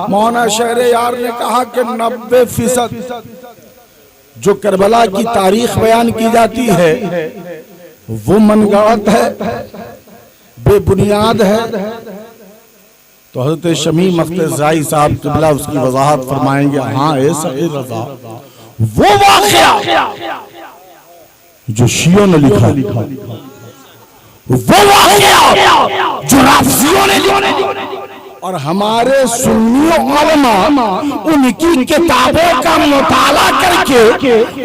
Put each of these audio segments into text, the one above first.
مولانا شہریار نے کہا کہ 90% جو کربلا کی تاریخ بیان کی جاتی ہے وہ من گڑت ہے، بے بنیاد ہے۔ تو حضرت شمیع مفتزائی صاحب قبلہ اس کی وضاحت فرمائیں گے، ہاں اے سخی رضا، وہ واقعہ جو شیعوں نے لکھا، وہ واقعہ جو رافضیوں نے لکھا، اور ہمارے سنی علماء ان کی کتابوں کا مطالعہ کر کے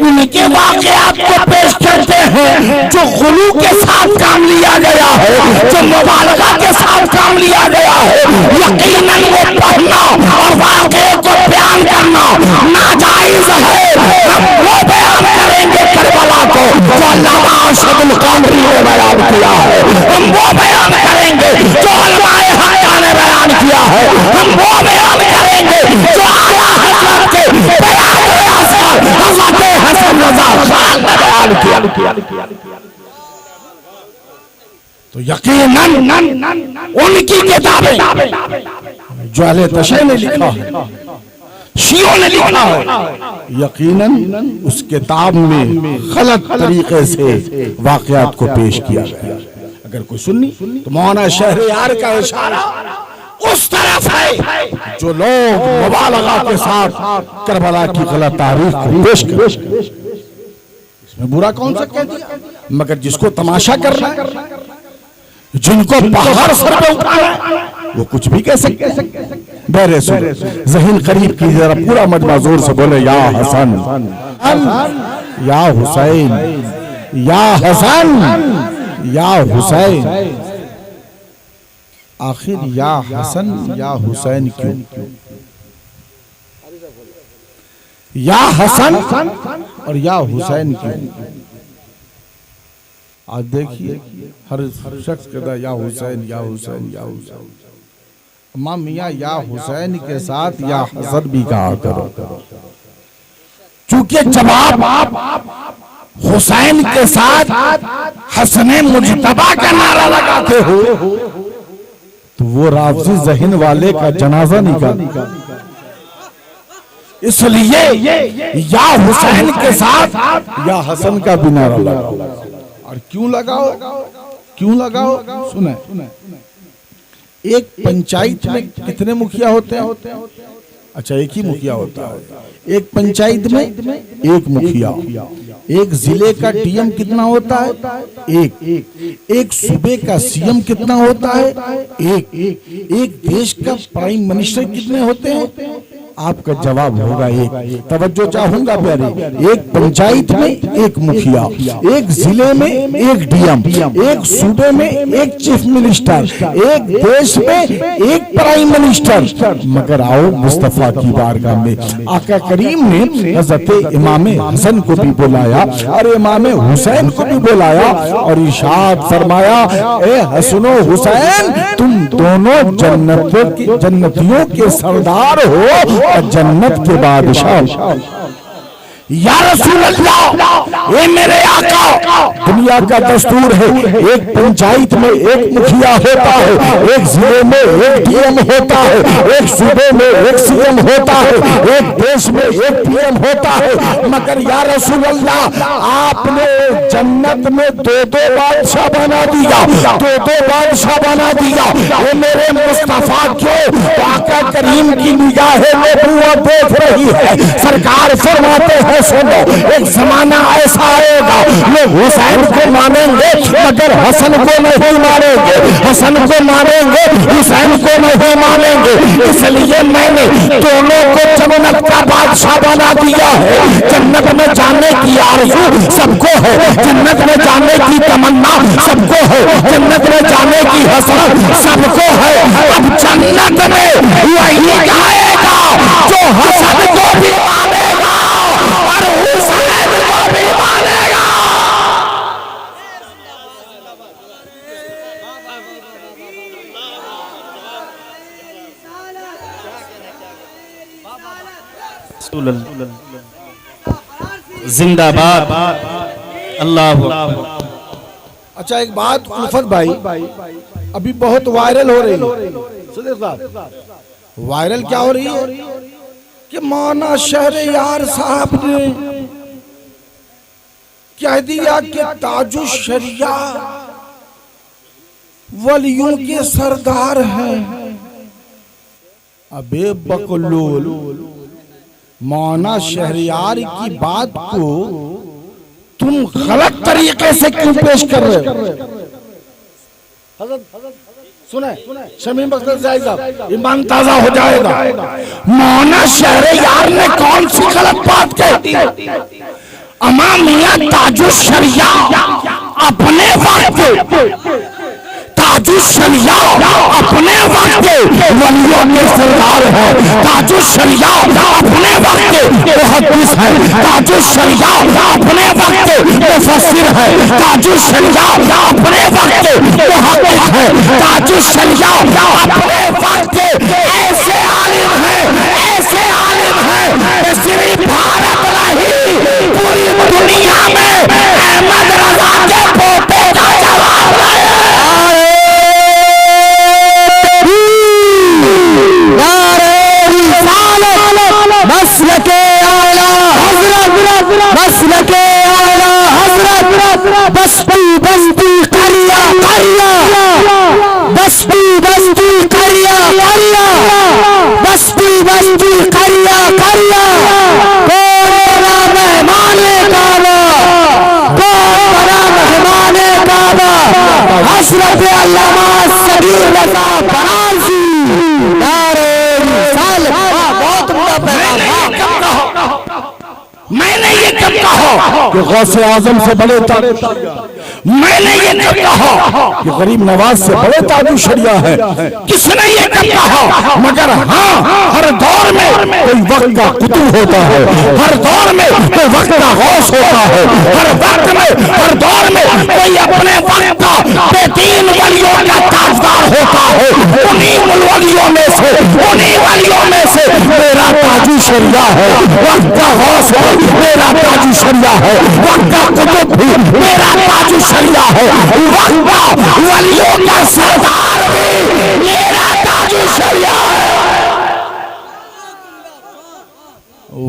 ان کے واقعات کو پیش کرتے ہیں جو غلو کے ساتھ کام لیا گیا ہے، جو مبالغہ کے ساتھ کام لیا گیا ہے۔ یقیناً وہ پڑھنا اور واقعے کو بیان کرنا ناجائز ہے۔ ہم وہ بیان کریں گے کربلا کو جو علامہ ارشد القادری نے بیان کیا ہے، ہم وہ بیان کریں گے جو علماء حقہ نے بیان کیا ہے، ہم وہ بیان کریں گے جو اعلیٰ حضرت کے بیان اثر حضرت حسن رضا خان نے بیان کیا۔ تو یقیناً ان کی کتابیں جو اہل تشیع نے لکھا ہے، شیعوں نے لکھا ہے، یقیناً اس کتاب میں غلط طریقے سے واقعات کو پیش کیا گیا۔ اگر کوئی سنی تو مولانا شہریار کا اشارہ اس طرف ہے جو لوگ مبالغہ کے ساتھ کربلا کی غلط تاریخ کو پیش کرتے، اس میں برا کون سا کہہ دیا؟ مگر جس کو تماشا کرنا، جن کو پہاڑ سر پہ اٹھانا، وہ کچھ بھی کہہ سکتے۔ بہرے سن ذہن قریب کی ذرا پورا مجمع زور سے بولے، یا حسن، یا حسین، یا حسن، یا حسین۔ آخر یا حسن یا حسین کیوں؟ یا حسن اور یا حسین کیوں؟ آج دیکھیے ہر شخص کہتا ہے یا حسین یا حسین یا حسین۔ امام میاں یا حسین کے ساتھ یا حسن بھی کہا کرو، چونکہ جب آپ حسین کے ساتھ حسن مجتبی کا نعرہ لگاتے ہو تو وہ رافضی ذہن والے کا جنازہ نکالتا۔ اس لیے یا حسین کے ساتھ یا حسن کا بھی نعرہ لگاؤ۔ اور کیوں لگاؤ؟ کیوں لگاؤ؟ سنیں، ایک پنچایت میں کتنے مکھیا ہوتے ہیں؟ اچھا ایک ہی مکھیا ہوتا ہے۔ ایک پنچایت میں ایک مکھیا۔ ایک ضلع کا ڈی ایم کتنا ہوتا ہے؟ ایک صوبے کا سی ایم کتنا ہوتا ہے؟ ایک دیش کا پرائم منسٹر کتنے ہوتے ہیں؟ آپ کا جواب ہوگا ایک۔ توجہ چاہوں گا پیارے، ایک پنچایت میں ایک مکھیا، ایک ضلع میں ایک ڈی ایم، ایک صوبے میں ایک چیف منسٹر، ایک دیش میں ایک پرائم منسٹر۔ مگر آؤ مصطفیٰ کی بارگاہ میں آقا کریم نے حضرت امام حسن کو بھی بلایا اور امام حسین کو بھی بلایا اور ارشاد فرمایا، اے حسن و حسین تم دونوں جنتیوں کے سردار ہو اور جنت کے بادشاہ۔ یا رسول اللہ، اے میرے آقا، دنیا کا دستور ہے ایک پنچایت میں ایک مکھیا ہوتا ہے، ایک ضلع میں ایک ڈی ایم ہوتا ہے، ایک صوبے میں ایک سی ایم ہوتا ہے، ایک دیش میں ایک پی ایم ہوتا ہے۔ مگر یا رسول اللہ آپ نے جنت میں دو بادشاہ بنا دیا، دو بادشاہ بنا دیا۔ اے میرے مصطفیٰ کیوں؟ آقا کریم کی نگاہ نبوت دیکھ رہی ہے۔ سرکار فرماتے ہیں سنو، ایک زمانہ ایسا آئے گا لوگ حسین کو مانیں گے مگر حسن کو نہیں مانیں گے، حسن کو مانیں گے حسین کو نہیں مانیں گے۔ اس لیے میں نے دونوں کو جنت کا بادشاہ بنا دیا ہے۔ جنت میں جانے کی آرزو سب کو ہے، جنت میں جانے کی تمنا سب کو ہے، جنت میں جانے کی حسرت سب کو ہے۔ اب جنت میں وہی جائے گا جو حسن کو بھی مانے گا اور حسین کو بھی مانے گا۔ زندہ باد اللہ۔ اچھا ایک بات الفت بھائی ابھی بہت وائرل ہو رہی ہے، صدیق صاحب وائرل کیا ہو رہی ہے کہ مولانا شہریار صاحب نے کہہ دیا کہ تاج الشریعہ ولیوں کے سردار ہیں. ابے بقلول، مولانا شہریار کی بات کو تم غلط طریقے سے کیوں پیش کر رہے ہو؟ سنیں شمیم بختر زاہد صاحب، ایمان تازہ ہو جائے گا. مولانا شہریار نے کون سی غلط بات کہتی؟ امام میاں تاج الشریعہ اپنے وقت، تاج الشریعہ اپنے وقت ولیوں کے سردار ہے. تاج الشریعہ اپنے وقت محدث ہے. تاج الشریعہ اپنے وقت مفسر ہے. تاج الشریعہ اپنے وقت محقق ہے. تاج الشریعہ اپنے وقت ایسے عالم ہیں کہ صرف بھارت نہیں پوری دنیا میں احمد رضا کے پوتے کا جواب ہے. مسلک اعلیٰ حضرت بستی بستی قریہ بستی بستی قریہ بستی بستی قریہ کون بڑا مہمان کعبہ، کون بڑا مہمان کعبہ؟ حضرت علامہ صغیر رضا فرانسی. میں نے یہ کب کہا کہ غوث اعظم سے بڑے تاج، میں نے یہ کب کہا کہ غریب نواز سے بڑے تاج الشریعہ ہے؟ کس نے یہ کب کہا؟ مگر ہاں، ہر دور میں کوئی وقت کا قطب ہوتا ہے، ہر دور میں کوئی وقت کا غوث ہوتا ہے، ہر وقت میں ہر دور میں کوئی اپنے وقت کا بے دین ولیوں کا تاجدار ہوتا ہے. انہی ولیوں میں سے میرا تاج الشریعہ ہے. وقت کا غوث میرا تاج الشریعہ ہے. وقت کا قطب بھی میرا تاج الشریعہ ہے. وقت کا ولیوں کا سردار بھی میرا تاج الشریعہ ہے.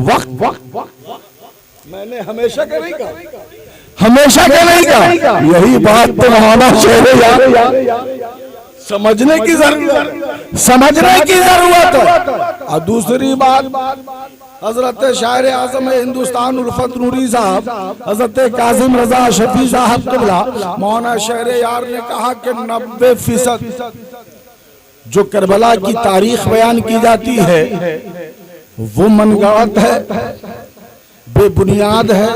وقت میں نے ہمیشہ کا نہیں کہا. یہی بات تو مولانا شہریار سمجھنے کی ضرورت ہے. اور دوسری بات، حضرت شاعر اعظم ہندوستان الفت نوری صاحب حضرت کاظم رضا شفیع صاحب قبلہ مولانا شہریار نے کہا کہ 90% جو کربلا کی تاریخ بیان کی جاتی ہے وہ من گڑت ہے، بے بنیاد ہے.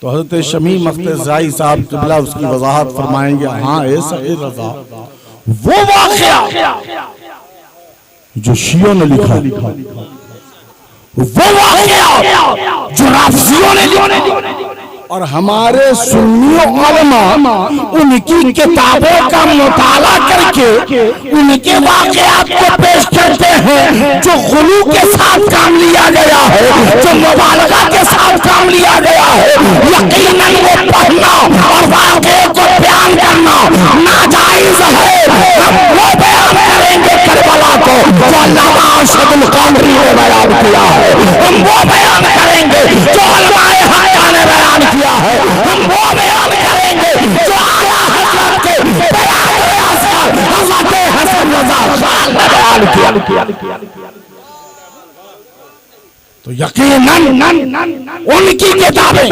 تو حضرت شمیم بختر زاہد صاحب قبلہ اس کی وضاحت فرمائیں گے. ہاں اے صغیر رضا، وہ واقعہ جو شیعوں نے لکھا، وہ واقعہ جو رافضیوں نے لکھا، اور ہمارے سنی علماء ان کی کتابوں کا مطالعہ کر کے ان کے واقعات کو پیش کرتے ہیں جو غلو کے ساتھ کام لیا گیا ہے، جو مبالغہ کے ساتھ کام لیا گیا ہے. یقیناً وہ پڑھنا اور واقعے کو بیان کرنا ناجائز ہے. ہم وہ بیان کریں گے کربلا کو جو علامہ ارشد القادری نے بیان کیا ہے. ہم وہ بیان کریں گے جو علماء حقہ نے بیان کیا ہے. ہم وہ بیان کریں گے جو اعلیٰ حضرت کے برادر اصغر حضرت حسن رضا خان نے بیان کیا. تو یقیناً ان کی کتابیں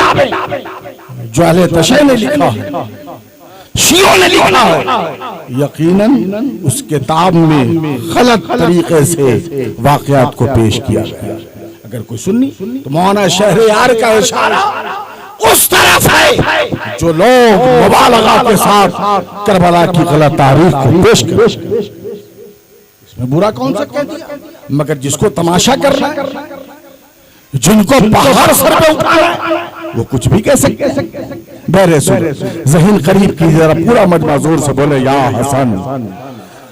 جو اہل تشیع نے لکھا ہے، شیعوں نے لکھا ہے، یقیناً اس کتاب میں غلط طریقے سے واقعات کو پیش کیا گیا. اگر کوئی سنی تو مولانا شہریار کا اشارہ اس طرف ہے جو لوگ مبالغہ کے ساتھ کربلا کی غلط تاریخ کو پیش کرتے ہیں. اس میں برا کون سا کہہ دیا؟ مگر جس کو تماشا کرنا ہے، جن کو پہاڑ سر پہ اٹھانا ہے، وہ کچھ بھی کہہ سکتے ہیں. بہرے سن ذہن قریب کی ذرا پورا مجمع زور سے بولے یا حسن.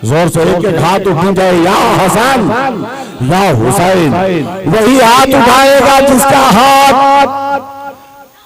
زور سے ایک ایک ہاتھ اٹھا جائے، یا حسن یا حسین. وہی ہاتھ اٹھائے گا جس کا ہاتھ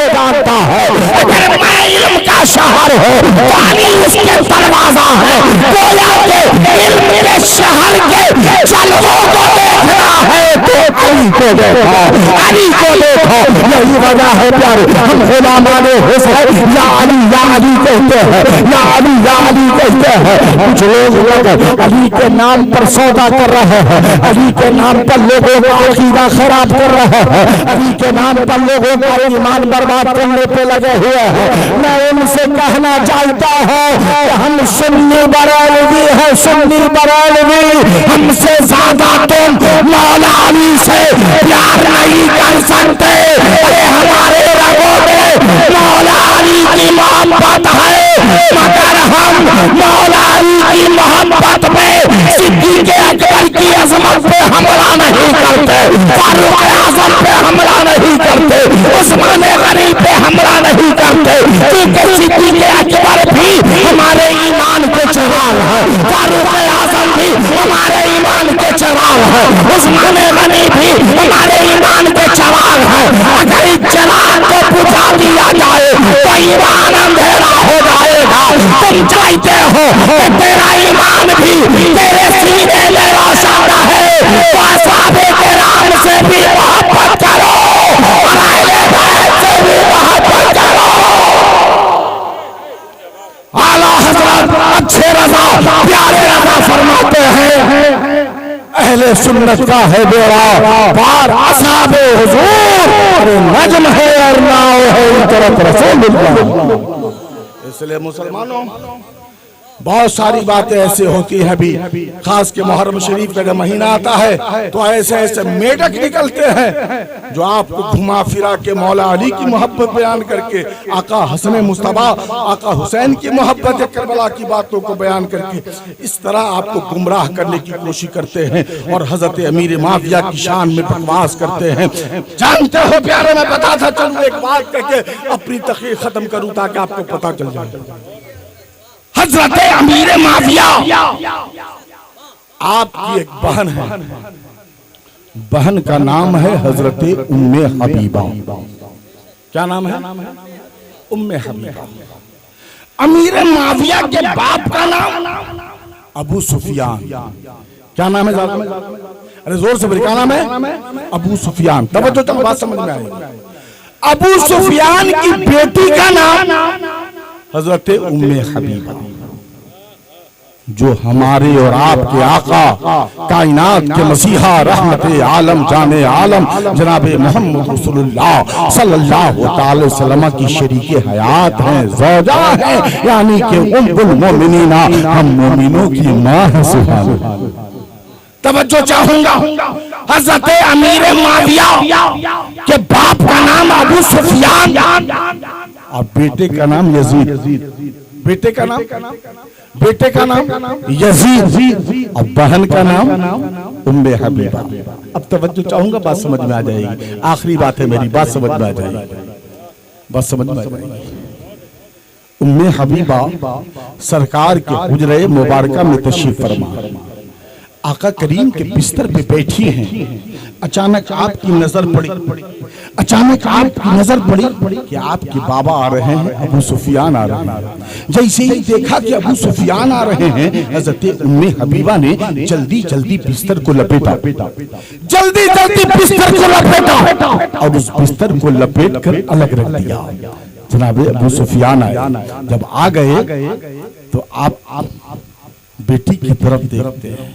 کو جانتا ہے. اگر میں علم کا شہر ہوں تو علی اس کے دروازہ ہے. گویا کہ علم کے شہر کے جلووں کو دیکھنا ہے تو علی کو دیکھو, علی کو دیکھو. یہی وجہ ہے پیارے ہم غلامان حسین یا علی کہتے ہیں, یا علی کہتے ہیں. کچھ لوگ علی کے نام پر سودا کر رہے ہیں, علی کے نام پر لوگوں کا عقیدہ خراب کر رہے ہیں, علی کے نام پر لوگوں کا ایمان برباد کرنے پہ لگے ہوئے ہیں. میں ان سے کہنا چاہتا ہوں کہ ہم سنی بریلوی ہیں, سنی بریلوی. ہم سے زیادہ تم مولا علی سے پیار نہیں کر سکتے. ہمارے رگوں میں مولا علی کی محبت ہے, مگر ہم مولا علی کی محبت میں صدیق اکبر کی عظمت پہ حملہ نہیں کرتے, فاروق اعظم پہ حملہ نہیں کرتے, عثمان غنی پہ حملہ نہیں کرتے. کیونکہ صدیق اکبر بھی ہمارے ایمان کے چراغ ہے, فاروق اعظم بھی ہمارے ایمان کے چراغ ہے, عثمان غنی بھی ہمارے ایمان کے چراغ ہے. اگر اس چراغ کو بجھا دیا جائے تو ایمان اندھیرا ہو جائے گا. تم چاہتے ہو کہ تیرا ایمان بھی تیرے سینے میں روشن رہے تو اصحاب کرام سے بھی محبت کرو اور اہل بیت سے بھی محبت کرو. اعلیٰ حضرت اچھے رضا پیارے رضا فرماتے ہیں اہل سنت کا ہے بیڑا پار اصحاب حضور نجم ہے اور ناؤ ہے ان طرف رسول اللہ. اس لیے مسلمانوں بہت ساری باتیں ایسے ہوتی ہیں بھی, خاص کے محرم شریف کا جب مہینہ آتا ہے تو ایسے ایسے میڈک نکلتے ہیں جو آپ کو گھما پھرا کے مولا علی کی محبت بیان کر کے, آقا حسن مصطفیٰ آقا حسین کی محبت کربلا کی باتوں کو بیان کر کے اس طرح آپ کو گمراہ کرنے کی کوشش کرتے ہیں اور حضرت امیر معاویہ کی شان میں بکواس کرتے ہیں. جانتے ہو پیارے, میں بتاتا چلوں ایک بات کہہ کے اپنی تقریر ختم کروں تاکہ آپ کو پتہ چل جائے. حضرت امیر معاویہ آپ کی ایک بہن ہے, بہن کا نام ہے حضرت ام حبیبہ. کیا نام ہے؟ ام حبیبہ. امیر معاویہ کے باپ کا نام ابو سفیان. کیا نام ہے؟ ارے زور سے بولے, کیا نام ہے؟ ابو سفیان. توجہ چلو بات سمجھ میں آئے. ابو سفیان کی بیٹی کا نام حضرت ام حبیبہ, جو ہمارے اور آپ کے آقا کائنات کے مسیحا رحمت عالم جان عالم جناب محمد رسول اللہ صلی اللہ تعالی وسلم کی شریک حیات ہیں, زوجہ ہیں, یعنی کہ ام المومنین, ہم مومنوں کی ماں ہے. سبحان اللہ. توجہ چاہوں گا, حضرت امیر معاویہ کے باپ کا نام ابو سفیان اور بیٹے کا نام یزید. بیٹے کا نام یزید اور بہن کا نام ام حبیبہ. اب توجہ چاہوں گا, بات سمجھ میں آ جائے گی. آخری بات ہے میری, بات سمجھ میں آ جائے گی, بات سمجھ میں آ جائے گی. ام حبیبہ سرکار کے حجرہ مبارکہ میں تشریف فرما, آقا کریم کے بستر پہ بیٹھی ہیں. اچانک آپ کی نظر پڑی کہ آپ کے بابا آ رہے ہیں, ابو سفیان آ رہے ہیں. جیسے ہی دیکھا کہ ابو سفیان آ رہے ہیں, حضرت ام حبیبہ نے جلدی جلدی بستر کو لپیٹا, اور اس بستر کو لپیٹ کر الگ رکھ دیا. جناب ابو سفیان آئے, جب آ گئے تو آپ بیٹی کی طرف دیکھتے ہیں.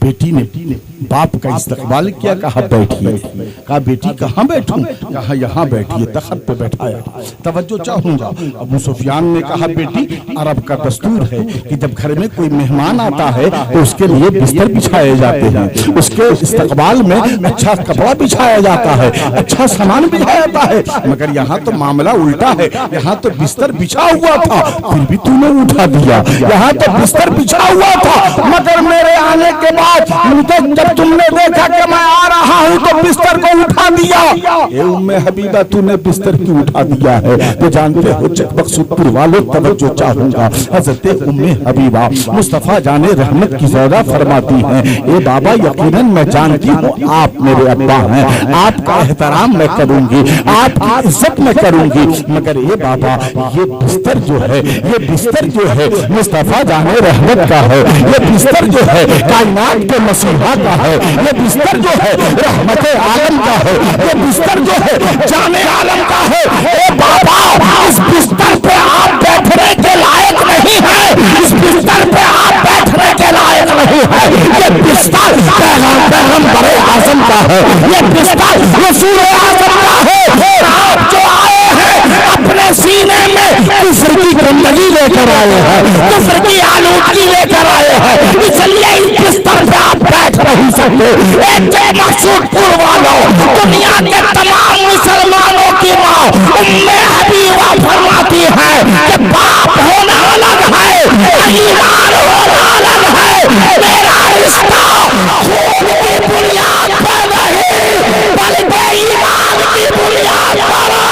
بیٹی نے باپ کا استقبال کیا, کہا بیٹھیے. کہا بیٹی کہاں بیٹھوں؟ کہا یہاں بیٹھیے, تخت پہ بیٹھایا. توجہ چاہوں گا, ابو سفیان نے کہا بیٹی عرب کا دستور ہے کہ جب گھر میں کوئی مہمان آتا ہے تو اس کے لیے بستر بچھائے جاتے ہیں, اس کے استقبال میں اچھا کپڑا بچھایا جاتا ہے, اچھا سامان بچھایا جاتا ہے. مگر یہاں تو معاملہ الٹا ہے, یہاں تو بستر بچھا ہوا تھا پھر بھی تو نے اٹھا دیا. یہاں تو بستر بچھا ہوا تھا مگر میرے آنے کے بعد مجھے جب تم نے دیکھا کہ میں آ رہا ہوں تو بستر کو اٹھا دیا. اے ام حبیبہ تو نے بستر کیوں اٹھا دیا ہے؟ تو جانتے ہو چک مقصود پر والوں توجہ چاہوں گا. حضرت ام حبیبہ مصطفیٰ جان رحمت کی زوجہ فرماتی ہیں اے بابا یقیناً میں جانتی ہوں آپ میرے ابا ہیں, آپ کا احترام میں کروں گی, آپ کی عزت میں کروں گی, مگر یہ بابا یہ بستر جو ہے, یہ بستر جو ہے مصطفیٰ جان رحمت کا ہے, یہ بستر جو ہے کائنات کے مسیحا کا ہے, یہ بستر جو ہے رحمت عالم کا ہے, یہ بستر جو ہے جان عالم کا ہے. اے بابا اس بستر پہ آپ بیٹھنے کے لائق نہیں ہے, اس بستر پہ آپ بیٹھنے کے لائق نہیں ہے. یہ بستر پیغمبر اعظم کا ہے, یہ بستر رسول اعظم کا ہے. آپ جو آئے ہیں اپنے سینے میں کفر کی گندگی لے کر آئے ہیں, کفر کی آلودگی لے کر آئے ہیں, اس لیے اس بستر پہ آپ بیٹھ نہیں سکتے. ایک مقصود پور والوں, دنیا کے تمام مسلمانوں کی ماں ام حبیبہ فرماتی ہے کہ باپ ہونا الگ ہے, ایمان ہونا الگ ہے. میرا رشتہ خون کی بنیاد پر نہیں بلکہ ایمان کی بنیاد پر ہے.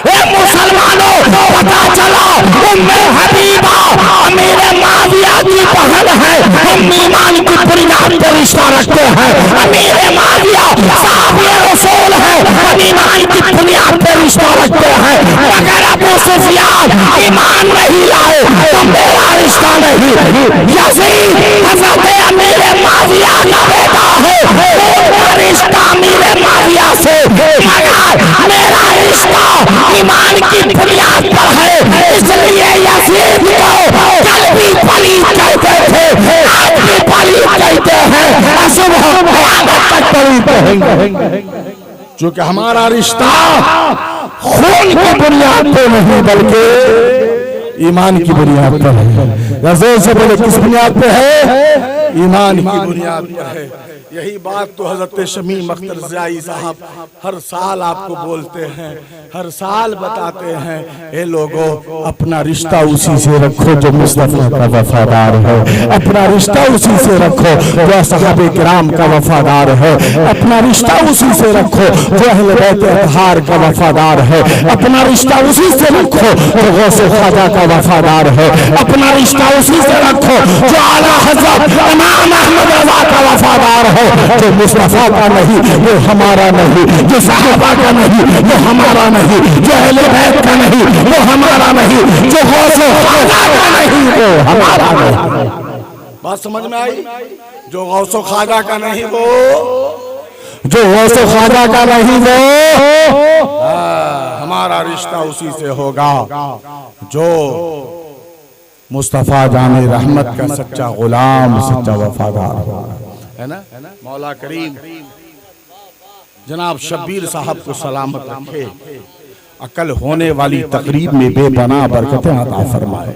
اے مسلمانوں پتا چلا ام حبیبہ امیر معاویہ کی بہن ہے, ہم ایمان کی بنیاد پر رشتہ رکھتے ہیں. امیر معاویہ صحابی رسول ہے, ہم ایمان کی بنیاد پر رشتہ رکھتے ہیں. مگر ابو سفیان ایمان نہیں لائے تو میرا رشتہ نہیں. یزید حضرت امیر معاویہ کا بیٹا ہے, ان کا رشتہ امیر معاویہ سے, مگر میرا رشتہ ایمان کی بنیاد پر ہے. اس لیے یزید کو کل بھی پلیت کہتے تھے, آج بھی پلیت کہتے ہیں, صبح قیامت تک پلیت کہیں گے. چونکہ ہمارا رشتہ خون کی بنیاد پہ نہیں بلکہ ایمان کی بنیاد پر ہے. زور سے بولے کس بنیاد پہ ہے؟ ایمان کی بنیاد پر ہے. یہی بات تو حضرت شمیم اختر ضیائی صاحب ہر سال آپ کو بولتے ہیں, ہر سال بتاتے ہیں اے لوگوں اپنا رشتہ اسی سے رکھو جو مصطفیٰ کا وفادار ہے, اپنا رشتہ اسی سے رکھو جو صحابہ کرام کا وفادار ہے, اپنا رشتہ اسی سے رکھو جو اہل بیت اطہار کا وفادار ہے, اپنا رشتہ اسی سے رکھو جو غوث خواجہ کا وفادار ہے, اپنا رشتہ اسی سے رکھو جو اعلیٰ حضرت امام احمد رضا کا وفادار ہے. جو مصطفیٰ کا نہیں وہ ہمارا نہیں, جو صحابہ کا نہیں وہ ہمارا نہیں, جو اہل بیت کا نہیں وہ ہمارا نہیں, جو غوث خواجہ کا نہیں وہ ہمارا نہیں. بات سمجھ میں آئی؟ جو غوث خواجہ کا نہیں وہ, جو غوث خواجہ کا نہیں وہ ہمارا رشتہ اسی سے ہوگا جو مصطفیٰ جان رحمت کا سچا غلام, سچا وفادار ہوگا, ہے نا. مولا کریم جناب شبیر صاحب کو سلامت رکھے, عقل ہونے والی تقریب میں بے پناہ برکتیں عطا فرمائے.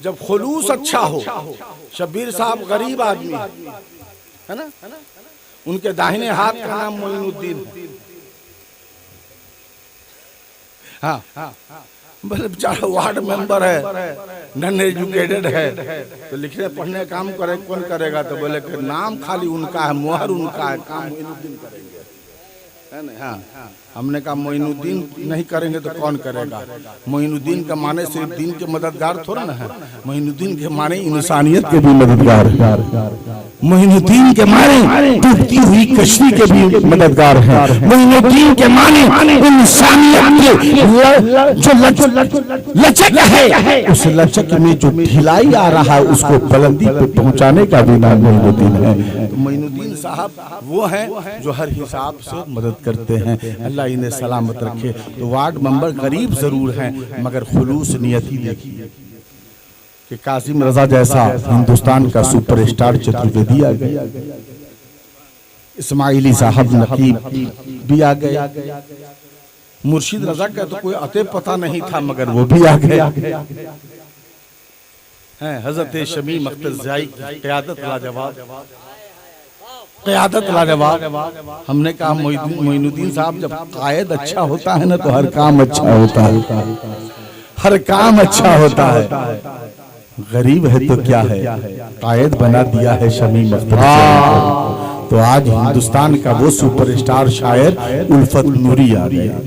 جب خلوص اچھا ہو, شبیر صاحب غریب آدمی ہے نا, ان کے داہنے ہاتھ کا نام معین الدین ہے. ہاں بلے بچارہ وارڈ ممبر ہے, نن ایجوکیٹڈ ہے, تو لکھنے پڑھنے کام کرے کون کرے گا؟ تو بولے کہ نام خالی ان کا ہے, مہر ان کا ہے, کام معین الدین کریں گے. ہاں ہم نے کہا معین الدین نہیں کریں گے تو کون کرے گا؟ معین الدین کا معنی صرف دین کے مددگار تھوڑا نہ ہے, معین الدین کے معنی انسانیت کے بھی مددگار ہے. معین الدین کے معنی ڈوبتی ہوئی کشتی کے بھی مددگار ہیں. معین الدین کے معنی انسانیت کی جو لچک ہے, اس لچک میں جو ڈھلائی آ رہا ہے اس کو بلندی پہ پہنچانے کا بھی نام معین الدین ہے. معین الدین صاحب وہ ہیں جو ہر حساب سے مدد کرتے ہیں, اللہ انہیں سلامت رکھے. تو وارڈ ممبر غریب ضرور ہیں مگر خلوص نیتی دیکھیے کہ قاسم رضا جیسا ہندوستان کا سپر اسٹار چترویدی آ گیا, اسماعیلی صاحب نقیب بھی آ گئے, مرشد رضا کا تو کوئی عطے پتہ نہیں تھا مگر وہ بھی آ گیا. حضرت شمیم اختر ضیائی کی قیادت لاجواب, قیادت لاجواب. ہم نے کہا معین الدین صاحب جب قائد اچھا ہوتا ہے نا تو ہر کام اچھا ہوتا ہے, ہر کام اچھا ہوتا ہے. غریب ہے تو کیا ہے، قائد بنا دیا ہے شمیم اختر کو۔ تو آج ہندوستان کا وہ سپر اسٹار شاعر الفت نوری آ گیا۔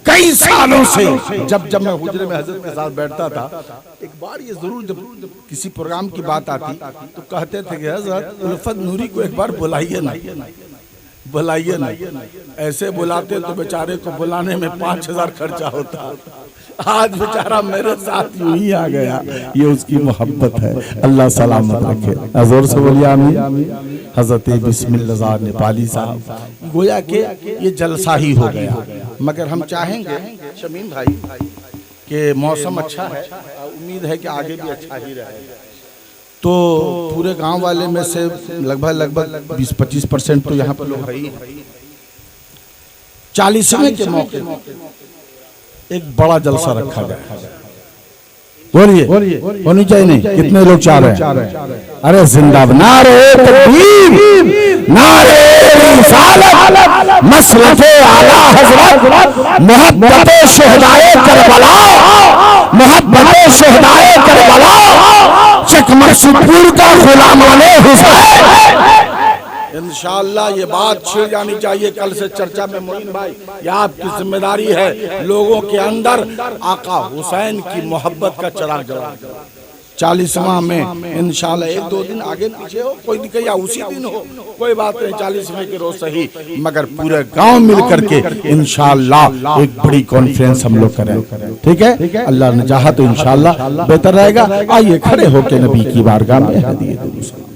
کئی سالوں سے جب میں حجرے میں حضرت کے ساتھ بیٹھتا تھا، ایک بار یہ ضرور جب کسی پروگرام کی بات آتی تو کہتے تھے کہ حضرت الفت نوری کو ایک بار بلائیے نا، بلائیے نا۔ ایسے بلاتے تو بیچارے کو بلانے میں 5000 خرچہ ہوتا۔ آج بیچارہ میرے ساتھ یوں ہی آ گیا، یہ اس کی محبت ہے، اللہ سلامت رکھے۔ حضور سے بولیے آمین۔ حضرت بسم اللہ نیپالی صاحب، گویا کہ یہ جلسہ ہی ہو گیا، مگر ہم چاہیں گے شمیم بھائی کہ موسم اچھا ہے، امید ہے کہ آگے بھی اچھا ہی رہے گا۔ تو پورے گاؤں والے میں سے لگ بھگ 20-25% تو یہاں پر لوگ ہیں۔ 40ویں کے موقع ایک بڑا جلسہ رکھا گیا۔ بولیے ہونی چاہیے نہیں؟ کتنے لوگ چاہ رہے ہیں؟ ارے زندہ نعرے تکبیر، نعرے رسالت، مسلک اعلیٰ حضرت، محبت شہدائے کربلا، محبت شہدائے کربلا، چکمک سپور کا غلامان حسین۔ انشاءاللہ یہ بات چھڑ جانی چاہیے کل سے چرچا میں۔ معین بھائی، یہ آپ کی ذمہ داری ہے لوگوں کے اندر آقا حسین کی محبت کا چراغ جلا۔ 40واں میں انشاءاللہ 1-2 دن آگے پیچھے ہو، کوئی نہیں، یا اسی دن ہو، کوئی بات نہیں، 40ویں کے روز صحیح، مگر پورے گاؤں مل کر کے انشاءاللہ ایک بڑی کانفرنس ہم لوگ کریں، ٹھیک ہے؟ اللہ نے چاہا تو انشاءاللہ بہتر رہے گا۔ آئیے کھڑے ہو کے نبی کی بارگاہ میں ہدیہ درود۔